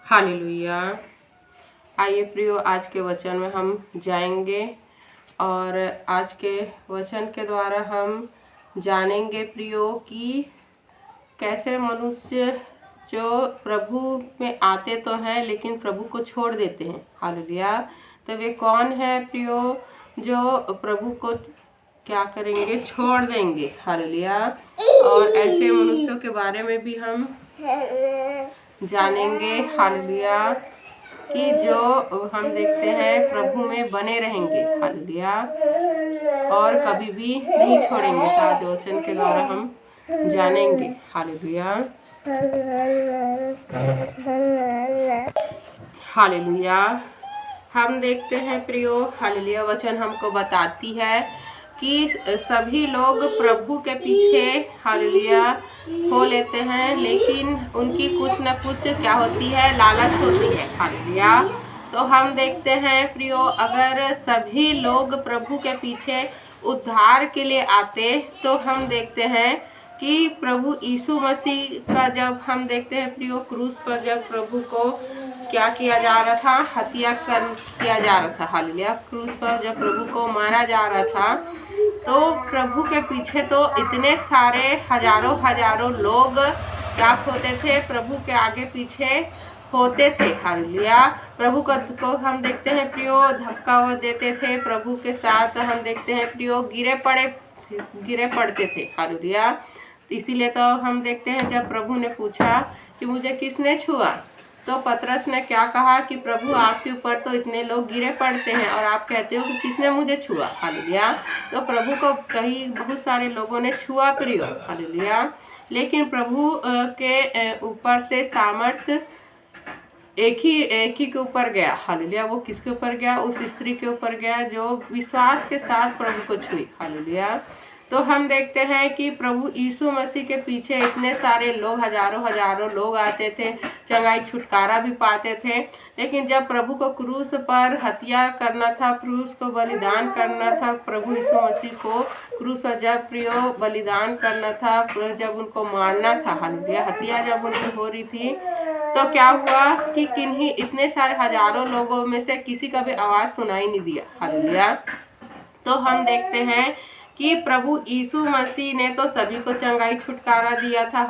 Hallelujah. आइए प्रियो, आज के वचन में हम जाएंगे और आज के वचन के द्वारा हम जानेंगे प्रियो कि कैसे मनुष्य जो प्रभु में आते तो हैं लेकिन प्रभु को छोड़ देते हैं। हालेलुया। तो वे कौन है प्रियो जो प्रभु को क्या करेंगे, छोड़ देंगे। हालेलुया। और ऐसे मनुष्यों के बारे में भी हम जानेंगे। हालेलुया। कि जो हम देखते हैं प्रभु में बने रहेंगे। हालेलुया। और कभी भी नहीं छोड़ेंगे। आज वचन के द्वारा हम जानेंगे। हालेलुया। हालेलुया। हम देखते हैं प्रियो, हालेलुया, वचन हमको बताती है कि सभी लोग प्रभु के पीछे हालेलुया हो लेते हैं, लेकिन उनकी कुछ न कुछ क्या होती है, लालच होती है। हालेलुया। तो हम देखते हैं प्रियो, अगर सभी लोग प्रभु के पीछे उद्धार के लिए आते तो हम देखते हैं कि प्रभु यीशु मसीह का जब हम देखते हैं प्रियो, क्रूस पर जब प्रभु को क्या किया जा रहा था, हत्या किया जा रहा था। हालेलुया। क्रूस पर जब प्रभु को मारा जा रहा था तो प्रभु के पीछे तो इतने सारे हजारों लोग क्या होते थे, प्रभु के आगे पीछे होते थे। हालेलुया। प्रभु को हम देखते हैं प्रियो धक्का देते थे, प्रभु के साथ हम देखते हैं प्रियो गिरे पड़ते थे। हालेलुया। इसीलिए तो हम देखते हैं जब प्रभु ने पूछा कि मुझे किसने छुआ, तो पतरस ने क्या कहा कि प्रभु आपके ऊपर तो इतने लोग गिरे पड़ते हैं और आप कहते हो कि किसने मुझे छुआ। हालेलुया। तो प्रभु को कहीं बहुत सारे लोगों ने छुआ प्रियो। हालेलुया। लेकिन प्रभु के ऊपर से सामर्थ्य एक ही के ऊपर गया। हालेलुया। वो किसके ऊपर गया? उस स्त्री के ऊपर गया जो विश्वास के साथ प्रभु को छुई। हालेलुया। तो हम देखते हैं कि प्रभु यीशु मसीह के पीछे इतने सारे लोग, हजारों लोग आते थे, चंगाई छुटकारा भी पाते थे। लेकिन जब प्रभु को क्रूस पर हत्या करना था, क्रूस को बलिदान करना था, प्रभु यीशु मसीह को क्रूस पर जब प्रियो बलिदान करना था, जब उनको मारना था, हालेलुया, हत्या जब उनकी हो रही थी, तो क्या हुआ कि किन्हीं इतने सारे हजारों लोगों में से किसी का भी आवाज़ सुनाई नहीं दिया। हालेलुया। तो हम देखते हैं कि प्रभु यीशु मसीह ने तो सभी को चंगाई छुटकारा दिया था,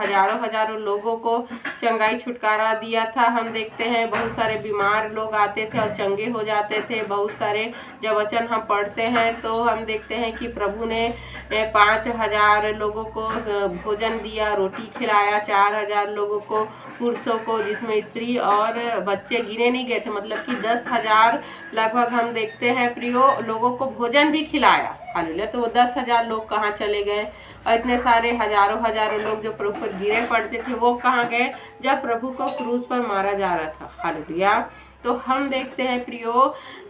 हजारों लोगों को चंगाई छुटकारा दिया था। हम देखते हैं बहुत सारे बीमार लोग आते थे और चंगे हो जाते थे। बहुत सारे जब वचन हम पढ़ते हैं तो हम देखते हैं कि प्रभु ने 5,000 लोगों को भोजन दिया, रोटी खिलाया, 4,000 लोगों को, पुरुषों को, जिसमें स्त्री और बच्चे गिने नहीं गए थे, मतलब कि 10,000 लगभग हम देखते हैं प्रियो लोगों को भोजन भी खिलाया। हालेलुया। तो वो 10,000 लोग कहाँ चले गए? और इतने सारे हजारों लोग जो प्रभु पर गिरे पड़ते थे वो कहाँ गए जब प्रभु को क्रूस पर मारा जा रहा था। हालेलुया। तो हम देखते हैं प्रियो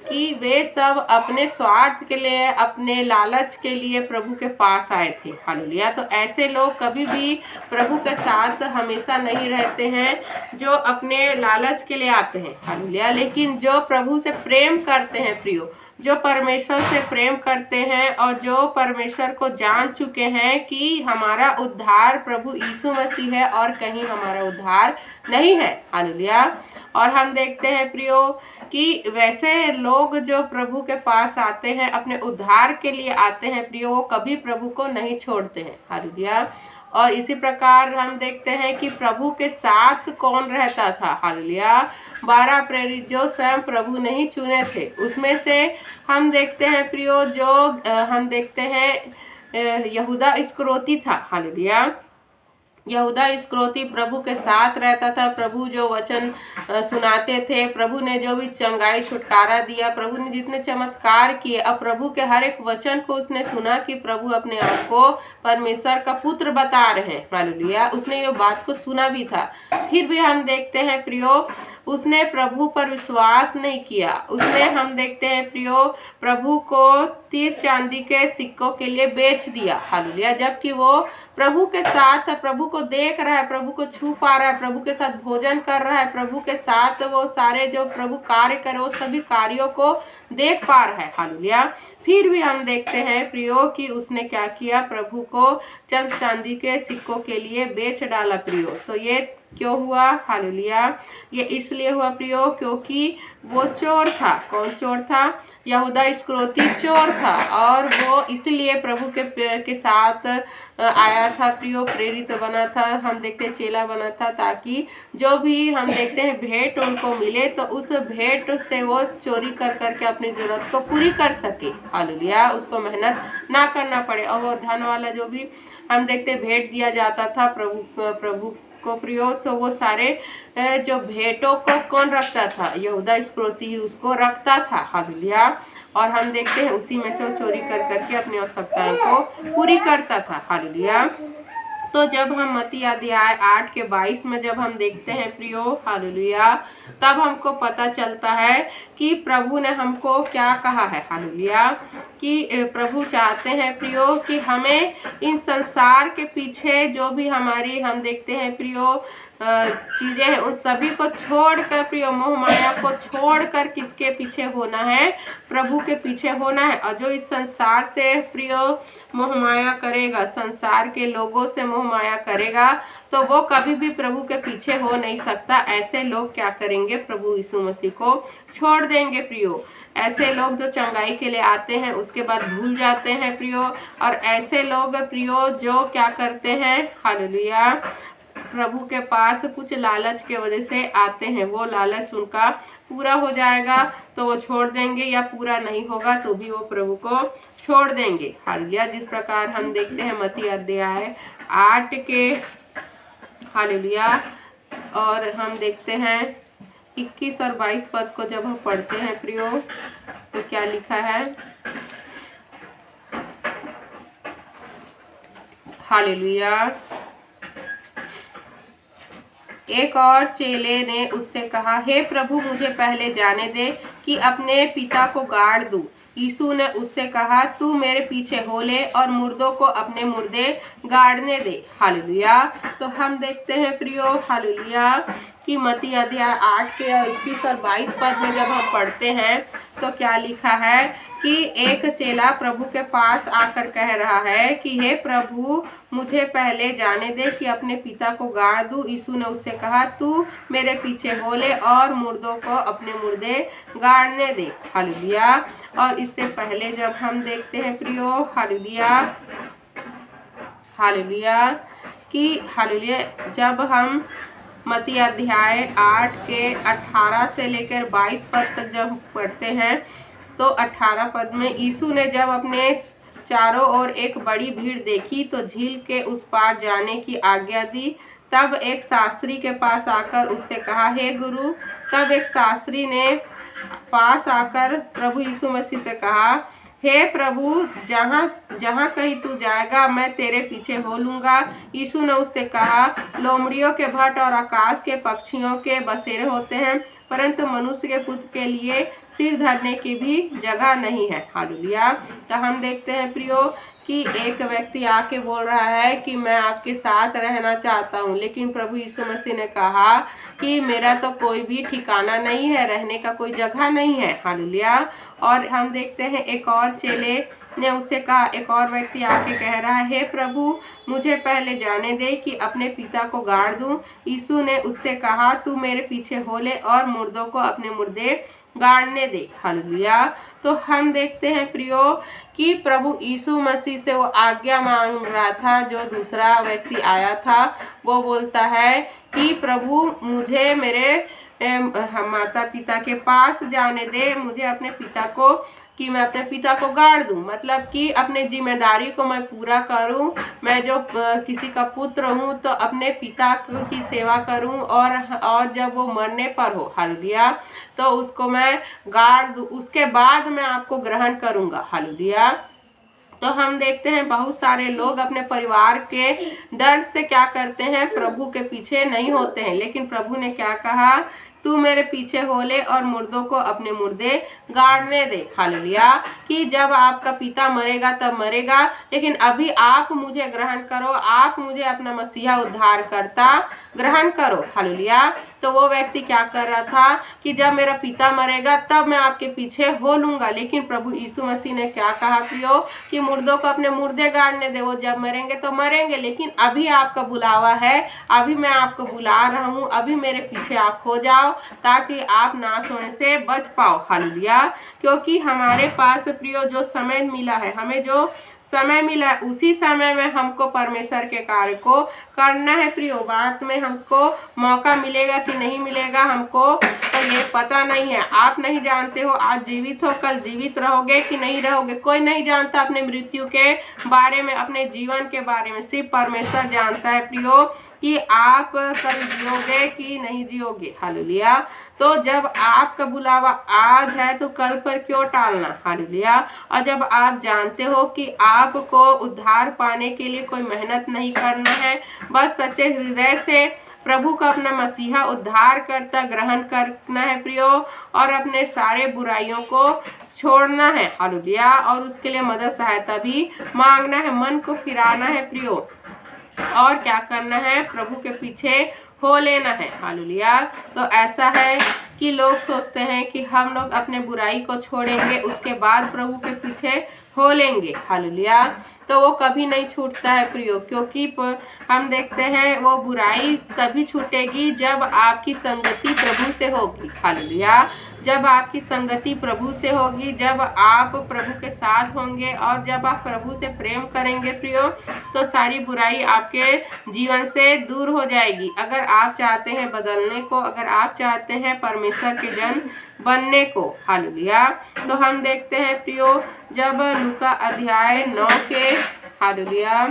कि वे सब अपने स्वार्थ के लिए, अपने लालच के लिए प्रभु के पास आए थे। हालेलुया। तो ऐसे लोग कभी भी प्रभु के साथ हमेशा नहीं रहते हैं जो अपने लालच के लिए आते हैं। हालेलुया। लेकिन जो प्रभु से प्रेम करते हैं प्रियो, जो परमेश्वर से प्रेम करते हैं और जो परमेश्वर को जान चुके हैं कि हमारा उद्धार प्रभु यीशु मसीह है और कहीं हमारा उद्धार नहीं है। हालेलुया। और हम देखते हैं प्रियो कि वैसे लोग जो प्रभु के पास आते हैं, अपने उद्धार के लिए आते हैं प्रियो, वो कभी प्रभु को नहीं छोड़ते हैं। हालेलुया। और इसी प्रकार हम देखते हैं कि प्रभु के साथ कौन रहता था। हालेलुया। 12 प्रेरित जो स्वयं प्रभु ने ही चुने थे, उसमें से हम देखते हैं प्रियो जो हम देखते हैं यहूदा इस्करियोती था। हालेलुया। यहूदा इस्करियोती प्रभु के साथ रहता था। प्रभु जो वचन सुनाते थे, प्रभु ने जो भी चंगाई छुटकारा दिया, प्रभु ने जितने चमत्कार किए, अब प्रभु के हर एक वचन को उसने सुना कि प्रभु अपने आप को परमेश्वर का पुत्र बता रहे हैं। हालेलुया। उसने ये बात को सुना भी था, फिर भी हम देखते हैं प्रियो उसने प्रभु पर विश्वास नहीं किया। उसने हम देखते हैं प्रियो प्रभु को 30 चांदी के सिक्कों के लिए बेच दिया। हालेलुया। जबकि वो प्रभु के साथ, प्रभु को देख रहा है, प्रभु को छू पा रहा है, प्रभु के साथ भोजन कर रहा है, प्रभु के साथ वो सारे जो प्रभु कार्य करे वो सभी कार्यों को देख पा रहा है। हालेलुया। फिर भी हम देखते हैं प्रियो कि उसने क्या किया, प्रभु को चंद चांदी के सिक्कों के लिए बेच डाला प्रियो। तो ये क्यों हुआ? हालेलुया। ये इसलिए हुआ प्रियो क्योंकि वो चोर था। कौन चोर था? यहूदा इस्करियोती चोर था, और वो इसलिए प्रभु के साथ आया था प्रियो, प्रेरित बना था, हम देखते हैं चेला बना था, ताकि जो भी हम देखते हैं भेंट उनको मिले तो उस भेंट से वो चोरी कर करके अपनी जरूरत को पूरी कर सके। हालेलुया। उसको मेहनत ना करना पड़े। और वो धन वाला जो भी हम देखते हैं भेंट दिया जाता था प्रभु को प्रियो, तो वो सारे जो भेंटों को कौन रखता था? यहूदा इस्करियोती ही उसको रखता था। हालेलुया। और हम देखते हैं उसी में से वो चोरी कर करके अपनी आवश्यकताओं को पूरी करता था। हालेलुया। तो जब हम मत्ती अध्याय 8 के 22 में जब हम देखते हैं प्रियो, हालेलुया, तब हमको पता चलता है कि प्रभु ने हमको क्या कहा है। हालेलुया। कि प्रभु चाहते हैं प्रियो कि हमें इन संसार के पीछे जो भी हमारी हम देखते हैं प्रियो चीजें हैं, उन सभी को छोड़कर प्रियो, मोह माया को छोड़कर किसके पीछे होना है? प्रभु के पीछे होना है। और जो इस संसार से प्रियो मोह माया करेगा, संसार के लोगों से मोह माया करेगा, तो वो कभी भी प्रभु के पीछे हो नहीं सकता। ऐसे लोग क्या करेंगे? प्रभु यीशु मसीह को छोड़ देंगे प्रियो। ऐसे लोग जो चंगाई के लिए आते हैं उसके बाद भूल जाते हैं प्रियो। और ऐसे लोग प्रियो जो क्या करते हैं? हालेलुया, प्रभु के पास कुछ लालच के वजह से आते हैं, वो लालच उनका पूरा हो जाएगा तो वो छोड़ देंगे, या पूरा नहीं होगा तो भी वो प्रभु को छोड़ देंगे। हालेलुया। जिस प्रकार हम देखते हैं मत्ती अध्याय 8 के, हालेलुया, और हम देखते हैं 21 और 22 पद को जब हम पढ़ते हैं प्रियो, तो क्या लिखा है? हालेलुया। एक और चेले ने उससे कहा, हे प्रभु, मुझे पहले जाने दे कि अपने पिता को गाड़ दूं। यीशु ने उससे कहा, तू मेरे पीछे हो ले और मुर्दों को अपने मुर्दे गाड़ने दे। हालेलुया। तो हम देखते हैं प्रियो, हालेलुया, कि मत्ती अध्याय 8 के 21 और 22 पद में जब हम पढ़ते हैं तो क्या लिखा है कि एक चेला प्रभु के पास आकर कह रहा है कि हे प्रभु, मुझे पहले जाने दे कि अपने पिता को गाड़ दूं। यीशु ने उससे कहा, तू मेरे पीछे हो ले और मुर्दों को अपने मुर्दे गाड़ने दे। हालेलुया। और इससे पहले जब हम देखते हैं प्रियो, हालेलुया, हालेलुया, कि हालेलुया, जब हम मत्ती अध्याय 8 के 18 से लेकर 22 पद तक जब पढ़ते हैं तो 18 पद में यीशु ने जब अपने चारों ओर एक बड़ी भीड़ देखी तो झील के उस पार जाने की आज्ञा दी। तब एक शास्त्री के पास आकर उससे कहा, हे गुरु। तब एक शास्त्री ने पास आकर प्रभु यीशु मसीह से कहा, हे प्रभु, जहाँ जहाँ कहीं तू जाएगा मैं तेरे पीछे हो लूँगा। यीशु ने उससे कहा, लोमड़ियों के भट्ट और आकाश के पक्षियों के बसेरे होते हैं, परंतु मनुष्य के पुत्र के लिए सिर धरने की भी जगह नहीं है। हालेलुया। तो हम देखते हैं प्रियो कि एक व्यक्ति आके बोल रहा है कि मैं आपके साथ रहना चाहता हूँ, लेकिन प्रभु यीशु मसीह ने कहा कि मेरा तो कोई भी ठिकाना नहीं है, रहने का कोई जगह नहीं है। हालेलुया। और हम देखते हैं एक और चेले ने उससे कहा, एक और व्यक्ति आके कह रहा है, हे प्रभु, मुझे पहले जाने दे कि अपने पिता को गाड़ दूं। यीशु ने उससे कहा, तू मेरे पीछे हो ले और मुर्दों को अपने मुर्दे गाड़ने दे। हालेलुया। तो हम देखते हैं प्रियो कि प्रभु यीशु मसीह से वो आज्ञा मांग रहा था। जो दूसरा व्यक्ति आया था वो बोलता है कि प्रभु, मुझे मेरे माता पिता के पास जाने दे, मुझे अपने पिता को, कि मैं अपने पिता को गाड़ दूं, मतलब कि अपने जिम्मेदारी को मैं पूरा करूं। मैं जो किसी का पुत्र हूं तो अपने पिता की सेवा करूं, और जब वो मरने पर हो, हालेलुया, तो उसको मैं गाड़ दूं, उसके बाद मैं आपको ग्रहण करूंगा। हालेलुया। तो हम देखते हैं बहुत सारे लोग अपने परिवार के डर से क्या करते हैं? प्रभु के पीछे नहीं होते हैं। लेकिन प्रभु ने क्या कहा? तू मेरे पीछे हो ले और मुर्दों को अपने मुर्दे गाड़ने दे। हालेलुया। कि जब आपका पिता मरेगा तब मरेगा, लेकिन अभी आप मुझे ग्रहण करो, आप मुझे अपना मसीहा उद्धार करता ग्रहण करो। हालेलुया। तो वो व्यक्ति क्या कर रहा था कि जब मेरा पिता मरेगा तब मैं आपके पीछे हो लूंगा, लेकिन प्रभु यीशु मसीह ने क्या कहा प्रियो कि मुर्दों को अपने मुर्दे गाड़ने दे, वो जब मरेंगे तो मरेंगे, लेकिन अभी आपका बुलावा है, अभी मैं आपको बुला रहा हूँ, अभी मेरे पीछे आप हो जाओ ताकि आप नाश होने से बच पाओ। हालेलुया। क्योंकि हमारे पास प्रियो जो समय मिला है, हमें जो समय मिला है उसी समय में हमको परमेश्वर के कार्य को करना है प्रियो। बात में हमको मौका मिलेगा कि नहीं मिलेगा हमको तो ये पता नहीं है। आप नहीं जानते हो आज जीवित हो, कल जीवित रहोगे कि नहीं रहोगे, कोई नहीं जानता अपने मृत्यु के बारे में, अपने जीवन के बारे में सिर्फ परमेश्वर जानता है प्रियो कि आप कल जियोगे कि नहीं जियोगे। हालेलुया। तो जब आपका बुलावा आज है तो कल पर क्यों टालना। हालेलुया। और जब आप जानते हो कि आपको उद्धार पाने के लिए कोई मेहनत नहीं करना है, बस सच्चे हृदय से प्रभु का अपना मसीहा उद्धार करता ग्रहण करना है प्रियो, और अपने सारे बुराइयों को छोड़ना है। हालेलुया। और उसके लिए मदद सहायता भी मांगना है, मन को फिराना है प्रियो, और क्या करना है प्रभु के पीछे हो लेना है। हालेलुया। तो ऐसा है कि लोग सोचते हैं कि हम लोग अपने बुराई को छोड़ेंगे उसके बाद प्रभु के पीछे हो लेंगे। हालेलुया। तो वो कभी नहीं छूटता है प्रियो, क्योंकि हम देखते हैं वो बुराई तभी छूटेगी जब आपकी संगति प्रभु से होगी। हालेलुया। जब आपकी संगति प्रभु से होगी, जब आप प्रभु के साथ होंगे और जब आप प्रभु से प्रेम करेंगे प्रियो, तो सारी बुराई आपके जीवन से दूर हो जाएगी। अगर आप चाहते हैं बदलने को, अगर आप चाहते हैं परमेश्वर के जन बनने को। हालेलुया। तो हम देखते हैं प्रियो जब लूका अध्याय 9 के हालेलुया,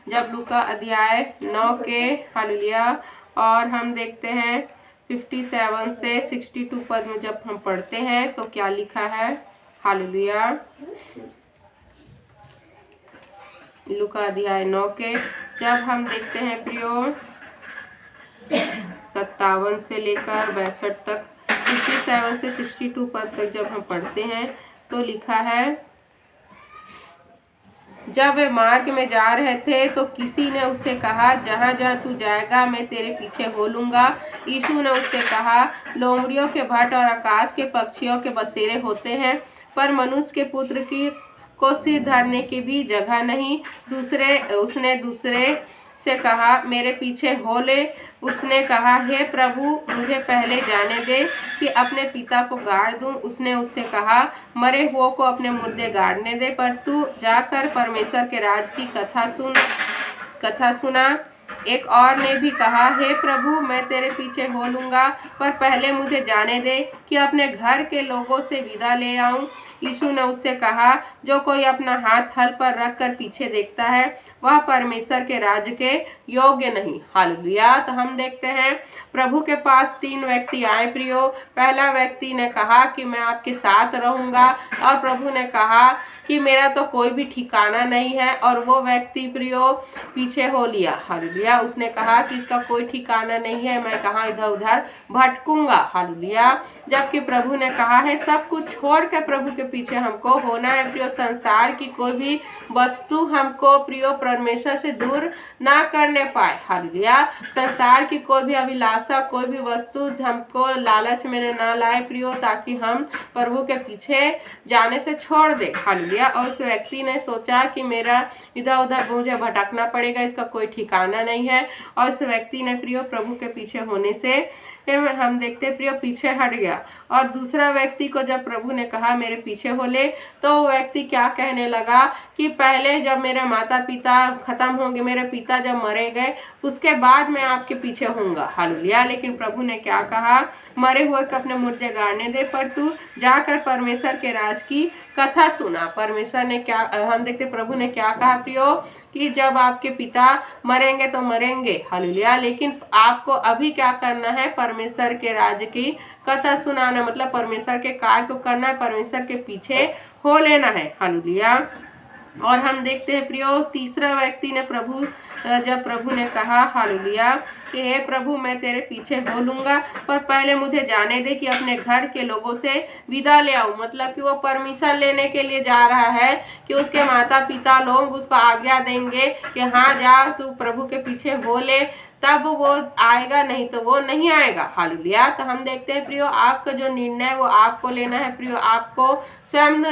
जब लूका अध्याय 9 के हालेलुया, और हम देखते हैं 57 से 62 पद में जब हम पढ़ते हैं तो क्या लिखा है। हालेलुया। लूका अध्याय 9 के जब हम देखते हैं प्रियो 57 से लेकर 62 तक, 57 से 62 पद तक जब हम पढ़ते हैं तो लिखा है, जब वे मार्ग में जा रहे थे तो किसी ने उससे कहा, जहाँ जहाँ तू जाएगा मैं तेरे पीछे हो लूँगा। यीशु ने उससे कहा, लोमड़ियों के भट्ट और आकाश के पक्षियों के बसेरे होते हैं, पर मनुष्य के पुत्र की को सिर धरने की भी जगह नहीं। उसने दूसरे से कहा, मेरे पीछे हो ले। उसने कहा, हे प्रभु, मुझे पहले जाने दे कि अपने पिता को गाड़ दूं। उसने उससे कहा, मरे हुओं को अपने मुर्दे गाड़ने दे, पर तू जाकर परमेश्वर के राज की कथा सुना। एक और ने भी कहा, हे प्रभु, मैं तेरे पीछे हो लूँगा, पर पहले मुझे जाने दे कि अपने घर के लोगों से विदा ले आऊँ। यीशु ने उससे कहा, जो कोई अपना हाथ हल पर रखकर पीछे देखता है वह परमेश्वर के राज्य के योग्य नहीं। हालेलुया। तो हम देखते हैं प्रभु के पास 3 व्यक्ति आए प्रियो। पहला व्यक्ति ने कहा कि मैं आपके साथ रहूँगा, और प्रभु ने कहा कि मेरा तो कोई भी ठिकाना नहीं है, और वो व्यक्ति प्रियो पीछे हो लिया। हालेलुया। उसने कहा कि इसका कोई ठिकाना नहीं है, मैं कहाँ इधर उधर भटकूंगा। हालेलुया। जबकि प्रभु ने कहा है सब कुछ छोड़ कर प्रभु के पीछे हमको होना है प्रियो। संसार की कोई भी वस्तु हमको प्रियो परमेश्वर से दूर ना करने पाए। हालेलुया। संसार की कोई भी अभिलाषा, कोई भी वस्तु हमको लालच में ना लाए प्रियो, ताकि हम प्रभु के पीछे जाने से छोड़ दे। हालेलुया। और उस व्यक्ति ने सोचा कि मेरा इधर उधर मुझे भटकना पड़ेगा, इसका कोई ठिकाना नहीं है, और उस व्यक्ति ने प्रियो प्रभु के पीछे होने से हम देखते प्रियो पीछे हट गया। और दूसरा व्यक्ति को जब प्रभु ने कहा मेरे पीछे हो ले, तो वो व्यक्ति क्या कहने लगा कि पहले जब मेरे माता पिता खत्म होंगे, मेरे पिता जब मरे गए, उसके बाद मैं आपके पीछे होऊंगा। हालेलुया। लेकिन प्रभु ने क्या कहा, मरे हुए को अपने मुर्दे गाड़ने दे, पर तू जाकर परमेश्वर के राज की कथा सुना। परमेश्वर ने क्या, हम देखते प्रभु ने क्या कहा प्रियो कि जब आपके पिता मरेंगे तो मरेंगे। हालेलुया। लेकिन आपको अभी क्या करना है, परमेश्वर के राज्य की कथा सुनाना, मतलब परमेश्वर के कार्य को करना है, परमेश्वर के पीछे हो लेना है। हालेलुया। और हम देखते हैं प्रियो तीसरा व्यक्ति ने जब प्रभु ने कहा हालेलुया कि हे प्रभु, मैं तेरे पीछे हो लूँगा, पर पहले मुझे जाने दे कि अपने घर के लोगों से विदा ले आऊँ। मतलब कि वो परमिशन लेने के लिए जा रहा है कि उसके माता पिता लोग उसको आज्ञा देंगे कि हाँ जा, तू प्रभु के पीछे हो ले, तब वो आएगा, नहीं तो वो नहीं आएगा। हालेलुया। तो हम देखते हैं प्रियो, आपका जो निर्णय है वो आपको लेना है प्रियो। आपको स्वयं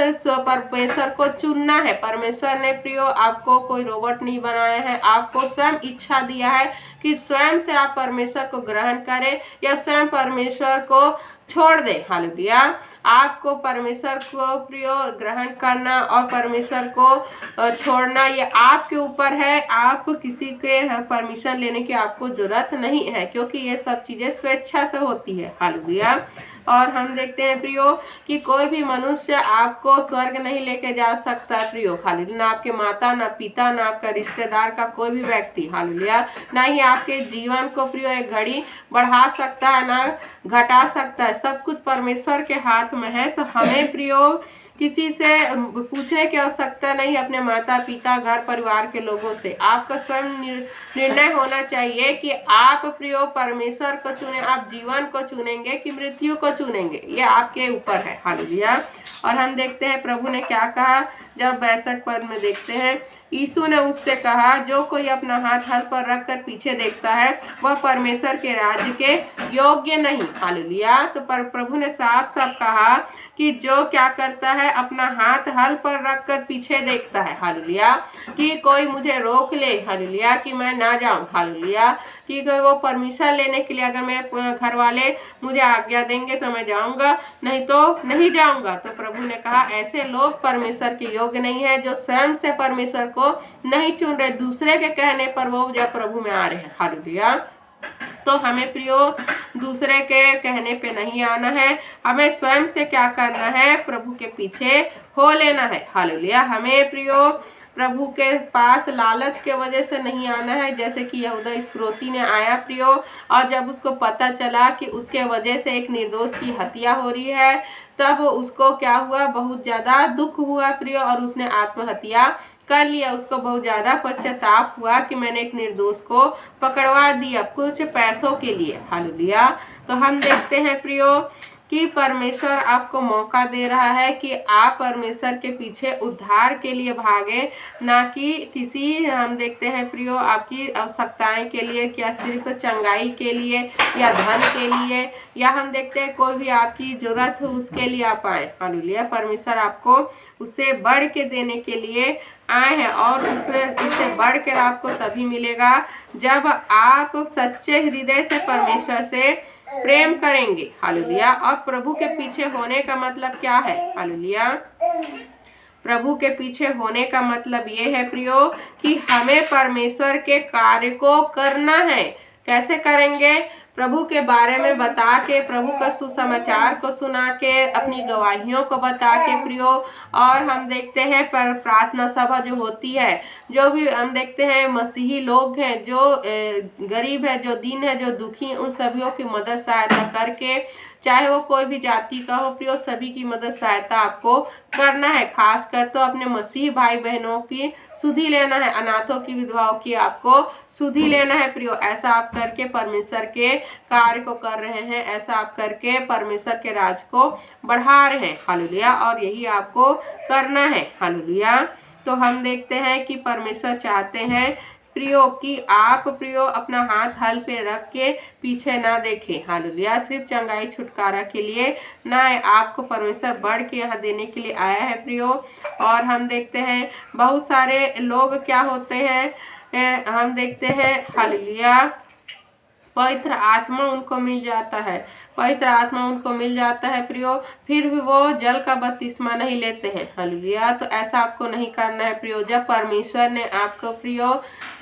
परमेश्वर को चुनना है। परमेश्वर ने प्रियो आपको कोई रोबोट नहीं बनाया है, आपको स्वयं इच्छा दिया है कि स्वयं से आप परमेश्वर को ग्रहण करें या स्वयं परमेश्वर को छोड़ दे। हालेलुया। आपको परमेश्वर को प्रियो ग्रहण करना और परमेश्वर को छोड़ना ये आपके ऊपर है। आप किसी के परमिशन लेने की आपको जरूरत नहीं है, क्योंकि ये सब चीजें स्वेच्छा से होती है। हालेलुया। और हम देखते हैं प्रियो कि कोई भी मनुष्य आपको स्वर्ग नहीं लेके जा सकता प्रियो। हालेलुया। ना आपके माता, ना पिता, ना आपका रिश्तेदार का कोई भी व्यक्ति, हालेलुया, ना ही आपके जीवन को प्रियो एक घड़ी बढ़ा सकता है ना घटा सकता है। सब कुछ परमेश्वर के हाथ में है। तो हमें प्रियो किसी से पूछने की आवश्यकता नहीं, अपने माता पिता घर परिवार के लोगों से। आपका स्वयं निर्णय होना चाहिए कि आप प्रियो परमेश्वर को चुने, आप जीवन को चुनेंगे कि मृत्यु को चुनेंगे, ये आपके ऊपर है। हालेलुया। और हम देखते हैं प्रभु ने क्या कहा, जब 62 पद में देखते हैं, यीशु ने उससे कहा, जो कोई अपना हाथ हल पर रख कर पीछे देखता है वह परमेश्वर के राज्य के योग्य नहीं। हालेलुया। तो प्रभु ने साफ साफ कहा कि जो क्या करता है, अपना हाथ हल पर रख कर पीछे देखता है। हालेलुया। कि कोई मुझे रोक ले, हालेलुया, कि मैं ना जाऊं। हालेलुया। कि कोई वो परमिशन लेने के लिए अगर मेरे घर वाले मुझे आज्ञा देंगे तो मैं जाऊंगा, नहीं तो नहीं जाऊंगा। तो प्रभु ने कहा ऐसे लोग परमेश्वर के योग्य नहीं है, जो स्वयं से परमेश्वर को नहीं चुन रहे, दूसरे के कहने पर वो जब प्रभु में आ रहे हैं। हालेलुया। तो हमें प्रियो दूसरे के कहने पे नहीं आना है, हमें स्वयं से क्या करना है, प्रभु के पीछे हो लेना है। हालेलुया। हमें प्रियो प्रभु के पास लालच के वजह से नहीं आना है, जैसे कि यहूदा इस्करियोती ने आया प्रियो, और जब उसको पता चला कि उसके वजह से एक निर्दोष की हत्या हो रही है, तब उसको क्या हुआ, बहुत ज़्यादा दुख हुआ प्रियो, और उसने आत्महत्या कर लिया। उसको बहुत ज़्यादा पश्चाताप हुआ कि मैंने एक निर्दोष को पकड़वा दिया कुछ पैसों के लिए। हालेलुया। तो हम देखते हैं प्रियो कि परमेश्वर आपको मौका दे रहा है कि आप परमेश्वर के पीछे उद्धार के लिए भागे, ना कि किसी, हम देखते हैं प्रियो, आपकी आवश्यकताएं के लिए, क्या सिर्फ चंगाई के लिए या धन के लिए, या हम देखते हैं कोई भी आपकी जरूरत हो उसके लिए आप आए। हालेलुया। परमेश्वर आपको उसे बढ़ के देने के लिए आए हैं, और इससे बढ़कर आपको तभी मिलेगा जब आप सच्चे हृदय से परमेश्वर से प्रेम करेंगे। हालेलुया। और प्रभु के पीछे होने का मतलब क्या है? हालेलुया। प्रभु के पीछे होने का मतलब ये है प्रियो कि हमें परमेश्वर के कार्य को करना है। कैसे करेंगे? प्रभु के बारे में बता के, प्रभु का सुसमाचार को सुना के, अपनी गवाहियों को बता के प्रियो। और हम देखते हैं पर प्रार्थना सभा जो होती है, जो भी हम देखते हैं मसीही लोग हैं, जो गरीब है, जो दीन है, जो दुखी, उन सभी की मदद सहायता करके, चाहे वो कोई भी जाति का हो प्रियो, सभी की मदद सहायता आपको करना है। खास कर तो अपने मसीह भाई बहनों की सुधि लेना है, अनाथों की, विधवाओं की आपको सुधि लेना है प्रियो। ऐसा आप करके परमेश्वर के कार्य को कर रहे हैं, ऐसा आप करके परमेश्वर के राज को बढ़ा रहे हैं। हालेलुया। और यही आपको करना है। हालेलुया। तो हम देखते हैं कि परमेश्वर चाहते हैं प्रियो कि आप प्रियो अपना हाथ हल पे रख के पीछे ना देखें। हालेलुया। सिर्फ चंगाई छुटकारा के लिए ना, आपको परमेश्वर बढ़ के यहाँ देने के लिए आया है प्रियो। और हम देखते हैं बहुत सारे लोग क्या होते हैं, हम देखते हैं हालेलुया, पवित्र आत्मा उनको मिल जाता है, पवित्र आत्मा उनको मिल जाता है प्रियो, फिर भी वो जल का बपतिस्मा नहीं लेते हैं। हालेलुया। तो ऐसा आपको नहीं करना है प्रियो। जब परमेश्वर ने आपको प्रियो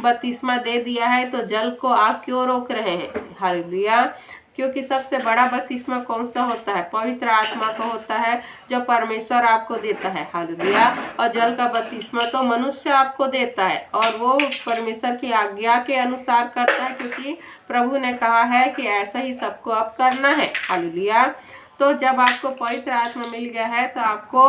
बपतिस्मा दे दिया है तो जल को आप क्यों रोक रहे हैं? हालेलुया। क्योंकि सबसे बड़ा बपतिस्मा कौन सा होता है? पवित्र आत्मा का होता है, जो परमेश्वर आपको देता है। हालेलुया। और जल का बपतिस्मा तो मनुष्य आपको देता है, और वो परमेश्वर की आज्ञा के अनुसार करता है, क्योंकि प्रभु ने कहा है कि ऐसा ही सबको अब करना है। हालेलुया। तो जब आपको पवित्र आत्मा मिल गया है तो आपको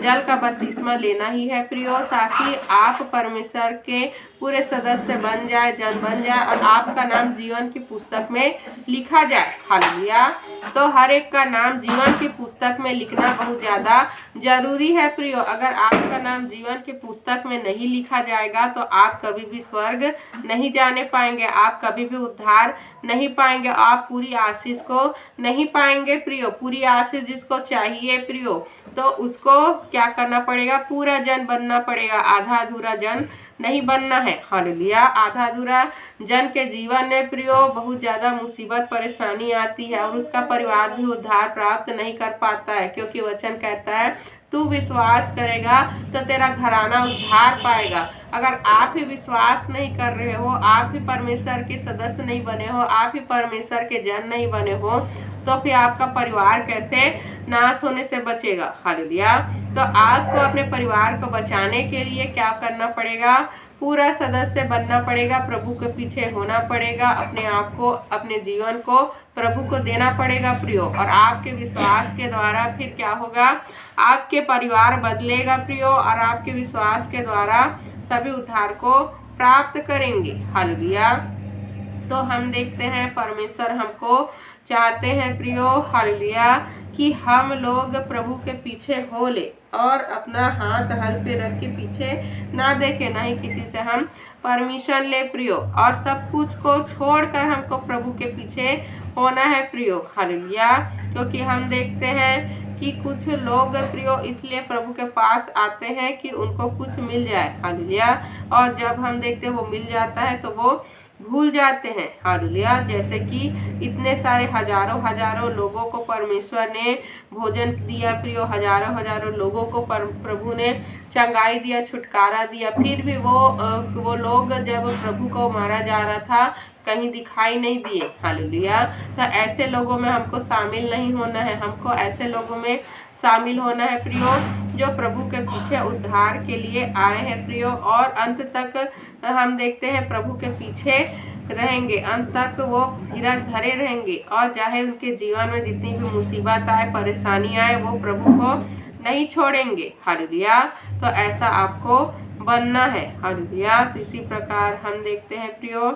जल का बपतिस्मा लेना ही है प्रियो, ताकि आप परमेश्वर के पूरे सदस्य बन जाए, जन बन जाए और आपका नाम जीवन की पुस्तक में लिखा जाए। हालेलुया। तो हर एक का नाम जीवन की पुस्तक में लिखना बहुत ज़्यादा जरूरी है प्रियो। अगर आपका नाम जीवन की पुस्तक में नहीं लिखा जाएगा तो आप कभी भी स्वर्ग नहीं जाने पाएंगे, आप कभी भी उद्धार नहीं पाएंगे, आप पूरी आशीष को नहीं पाएंगे प्रियो। पूरी आशीष जिसको चाहिए प्रियो, तो उसको क्या करना पड़ेगा? पूरा जन बनना पड़ेगा, आधा अधूरा जन नहीं बनना है। हालेलुया। आधा अधूरा जन के जीवन में प्रियो बहुत ज़्यादा मुसीबत परेशानी आती है और उसका परिवार भी उद्धार प्राप्त नहीं कर पाता है, क्योंकि वचन कहता है तू विश्वास करेगा तो तेरा घराना उद्धार पाएगा। अगर आप ही विश्वास नहीं कर रहे हो, आप ही परमेश्वर के सदस्य नहीं बने हो, आप ही परमेश्वर के जन नहीं बने हो, तो फिर आपका परिवार कैसे नाश होने से बचेगा? हालेलुया। तो आपको अपने परिवार को बचाने के लिए क्या करना पड़ेगा? पूरा सदस्य बनना पड़ेगा, प्रभु के पीछे होना पड़ेगा, अपने आप को, अपने जीवन को प्रभु को देना पड़ेगा प्रियो। और आपके विश्वास के द्वारा फिर क्या होगा? आपके परिवार बदलेगा प्रियो और आपके विश्वास के द्वारा सभी उद्धार को प्राप्त करेंगे। हालेलुया। तो हम देखते हैं परमेश्वर हमको चाहते हैं प्रियो, हालेलुया, कि हम लोग प्रभु के पीछे हो ले और अपना हाथ हल पे रख के पीछे ना देखे, ना ही किसी से हम परमिशन ले प्रियो, और सब कुछ को छोड़कर हमको प्रभु के पीछे होना है प्रियो। हालेलुया। क्योंकि हम देखते हैं कि कुछ लोग प्रियो इसलिए प्रभु के पास आते हैं कि उनको कुछ मिल जाए। हालेलुया। और जब हम देखते हैं वो मिल जाता है तो वो भूल जाते हैं। हालेलुया। जैसे कि इतने सारे हजारों लोगों को परमेश्वर ने भोजन दिया प्रियो, हजारों लोगों को प्रभु ने चंगाई दिया, छुटकारा दिया, फिर भी वो लोग जब प्रभु को मारा जा रहा था कहीं दिखाई नहीं दिए। हालेलुया। तो ऐसे लोगों में हमको शामिल नहीं होना है, हमको ऐसे लोगों में शामिल होना है प्रियो जो प्रभु के पीछे उद्धार के लिए आए हैं प्रियो, और अंत तक हम देखते हैं प्रभु के पीछे रहेंगे, अंत तक वो धीरज धरे रहेंगे, और चाहे उनके जीवन में जितनी भी मुसीबत आए, परेशानी आए, वो प्रभु को नहीं छोड़ेंगे। हालेलुया। तो ऐसा आपको बनना है। हालेलुया। तो इसी प्रकार हम देखते हैं प्रियो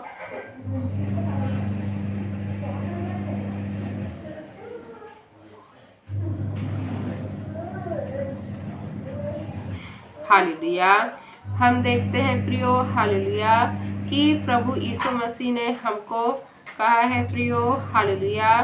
हालेलुया। हम देखते हैं प्रियो, हालेलुया, कि प्रभु यीशु मसीह ने हमको कहा है प्रियो, हालेलुया,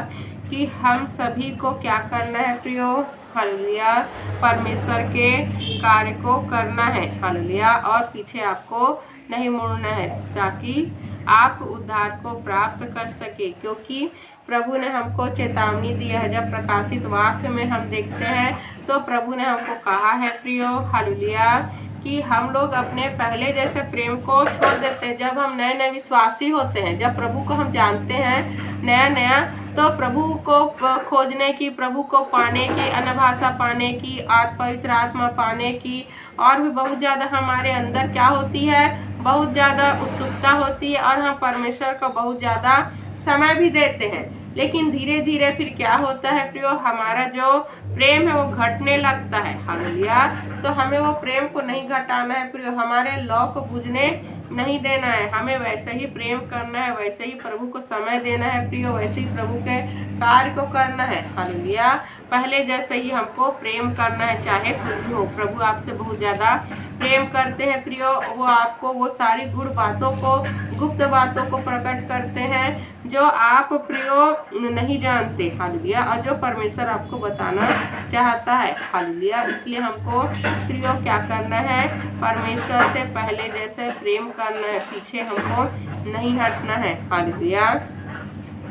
कि हम सभी को क्या करना है प्रियो, हालेलुया, परमेश्वर के कार्य को करना है। हालेलुया। और पीछे आपको नहीं मुड़ना है, ताकि आप उद्धार को प्राप्त कर सके, क्योंकि प्रभु ने हमको चेतावनी दिया है। जब प्रकाशित वाक्य में हम देखते हैं तो प्रभु ने हमको कहा है प्रियो, हालेलुया, कि हम लोग अपने पहले जैसे प्रेम को छोड़ देते हैं। जब हम नए नए विश्वासी होते हैं, जब प्रभु को हम जानते हैं नया, तो प्रभु को खोजने की, प्रभु को पाने की, अन्य भाषा पाने की, पवित्र आत्मा पाने की, और भी बहुत ज़्यादा हमारे अंदर क्या होती है, बहुत ज़्यादा उत्सुकता होती है, और हम परमेश्वर को बहुत ज़्यादा समय भी देते हैं। लेकिन धीरे धीरे फिर क्या होता है प्रियो, हमारा जो प्रेम है वो घटने लगता है। हालेलुया। तो हमें वो प्रेम को नहीं घटाना है प्रियो, हमारे लौ को बुझने नहीं देना है, हमें वैसे ही प्रेम करना है, वैसे ही प्रभु को समय देना है प्रियो, वैसे ही प्रभु के कार्य को करना है। हालेलुया। पहले जैसे ही हमको प्रेम करना है, चाहे कुछ भी हो। प्रभु आपसे बहुत ज़्यादा प्रेम करते हैं प्रियो, वो आपको वो सारी गुड़ बातों को, गुप्त बातों को प्रकट करते हैं जो आप प्रियो नहीं जानते। हालेलुया। और जो परमेश्वर आपको बताना चाहता है। हालेलुया। इसलिए हमको प्रियो क्या करना है, परमेश्वर से पहले जैसे प्रेम करना है, पीछे हमको नहीं हटना है। हालेलुया।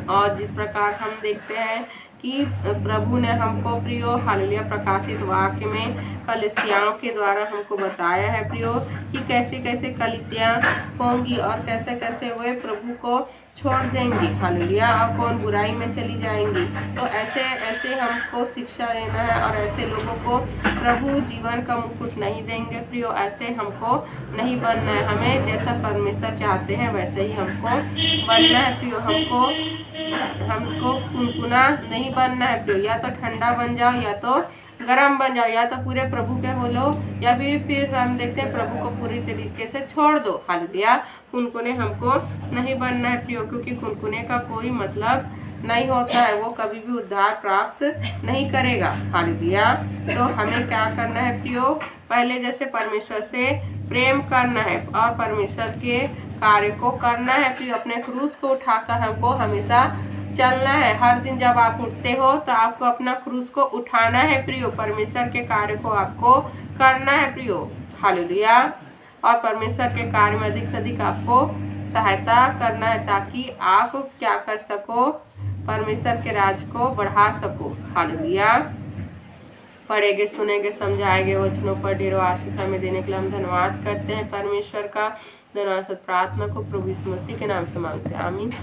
और जिस प्रकार हम देखते हैं कि प्रभु ने हमको प्रियो, हालेलुया, प्रकाशित वाक्य में कलीसियाओं के द्वारा हमको बताया है प्रियो, कि कैसे कैसे कलीसियाँ होंगी और कैसे कैसे वे प्रभु को छोड़ देंगी। हालेलुया। और कौन बुराई में चली जाएंगी। तो ऐसे ऐसे हमको शिक्षा लेना है, और ऐसे लोगों को प्रभु जीवन का मुकुट नहीं देंगे प्रियो, ऐसे हमको नहीं बनना है। हमें जैसा परमेश्वर चाहते हैं वैसे ही हमको बनना है प्रियो। हमको कुनकुना नहीं बनना है प्रियो, या तो ठंडा बन जाओ या तो गर्म बन जाओ, या तो पूरे प्रभु के हो लो या फिर हम देखते हैं प्रभु को पूरी तरीके से छोड़ दो। हालेलुया। कुनकुने हमको नहीं बनना है प्रियो, क्योंकि कुनकुने का कोई मतलब नहीं होता है, वो कभी भी उद्धार प्राप्त नहीं करेगा। हालेलुया। तो हमें क्या करना है प्रियो, पहले जैसे परमेश्वर से प्रेम करना है और परमेश्वर के कार्य को करना है प्रियो। अपने क्रूस को उठाकर हमको हमेशा चलना है। हर दिन जब आप उठते हो तो आपको अपना क्रूस को उठाना है प्रियो, परमेश्वर के कार्य को आपको करना है प्रियो। हालेलुया। और परमेश्वर के कार्य में अधिक से अधिक आपको सहायता करना है, ताकि आप क्या कर सको, परमेश्वर के राज को बढ़ा सको। हालेलुया। पढ़ेंगे, सुनेंगे, समझाएंगे वचनों पर ढेरों आशीष हमें देने के लिए हम धन्यवाद करते हैं परमेश्वर का। धन्यवाद प्रार्थना को प्रभु यीशु मसीह के नाम से मांगते हैं, आमीन।